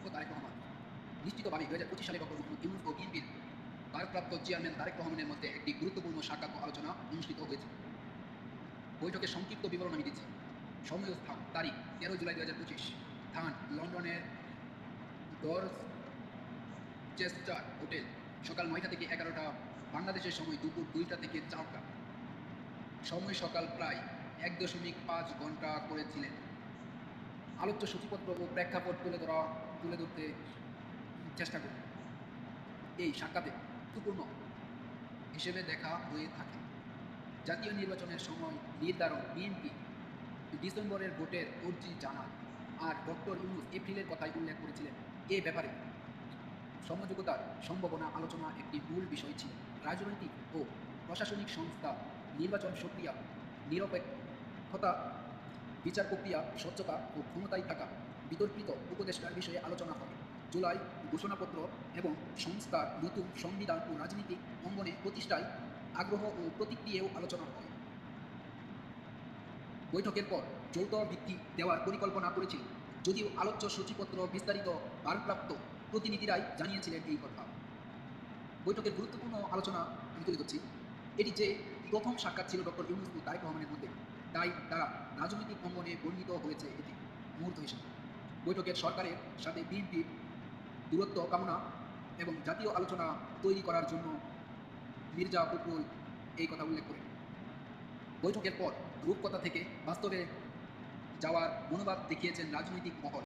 ও তারেক রহমান। নিশ্চিতভাবেই ২০২৫ সালে ডক্টর মোহাম্মদ ইউনূস ও বিএনপির ভারপ্রাপ্ত চেয়ারম্যান তারেক রহমানের মধ্যে একটি গুরুত্বপূর্ণ সাক্ষাৎ ও আলোচনা অনুষ্ঠিত হয়েছে। বৈঠকের সংক্ষিপ্ত বিবরণ আমি দিচ্ছি। সময় ও স্থান: তারিখ ১৩ জুলাই ২০২৫। স্থান: লন্ডনের ডরচেস্টার হোটেল। সকাল ৯টা থেকে ১১টা বাংলাদেশের সময়, দুপুর ২টা থেকে ৪টা। সময় সকাল প্রায় ১.৫ ঘন্টা করেছিলেন। আলোচ্য সূচিপত্র ও প্রেক্ষাপট তুলে ধরতে চেষ্টা করি। এই সাক্ষাতে গুরুত্বপূর্ণ হিসেবে দেখা হয়ে থাকে জাতীয় নির্বাচনের সময় নির্ধারণ, বিএনপি ডিসেম্বরের ভোটের অর্জি জানান, আর ডক্টর ইউনূস এপ্রিলের কথাই উল্লেখ করেছিলেন। এ ব্যাপারে সমযোগিতার সম্ভাবনা আলোচনা একটি মূল বিষয় ছিল। রাজনৈতিক ও প্রশাসনিক সংস্থা, নির্বাচন প্রক্রিয়া, নিরপেক্ষতা, বিচার প্রক্রিয়া, স্বচ্ছতা ও ক্ষমতায় থাকা বিতর্কিত উপদেষ্টার বিষয়ে আলোচনা হয়। জুলাই ঘোষণাপত্র এবং সংস্থার নতুন সংবিধান ও রাজনীতিক অঙ্গনে প্রতিষ্ঠায় আগ্রহ ও প্রতিক্রিয়াও আলোচনা হয়। বৈঠকের পর যৌথ ভিত্তি দেওয়ার পরিকল্পনা করেছিল, যদিও আলোচ্য সূচিপত্র বিস্তারিত ভারপ্রাপ্ত প্রতিনিধিরাই জানিয়েছিলেন এই কথা। বৈঠকের গুরুত্বপূর্ণ আলোচনা আমি তুলে ধরছি। এটি যে প্রথম সাক্ষাৎ ছিল ডক্টর ইউনূস ও তারেক রহমানের মধ্যে, তাই তারা রাজনৈতিক অঙ্গনে বর্ণিত হয়েছে এটি মুহূর্ত হিসেবে। বৈঠকের সরকারের সাথে বিএনপির দূরত্ব কামনা এবং জাতীয় আলোচনা তৈরি করার জন্য মির্জা ফখরুল এই কথা উল্লেখ করেন। বৈঠকের পর রূপকথা থেকে বাস্তবে যাওয়ার মনোভাব দেখিয়েছেন রাজনৈতিক মহল।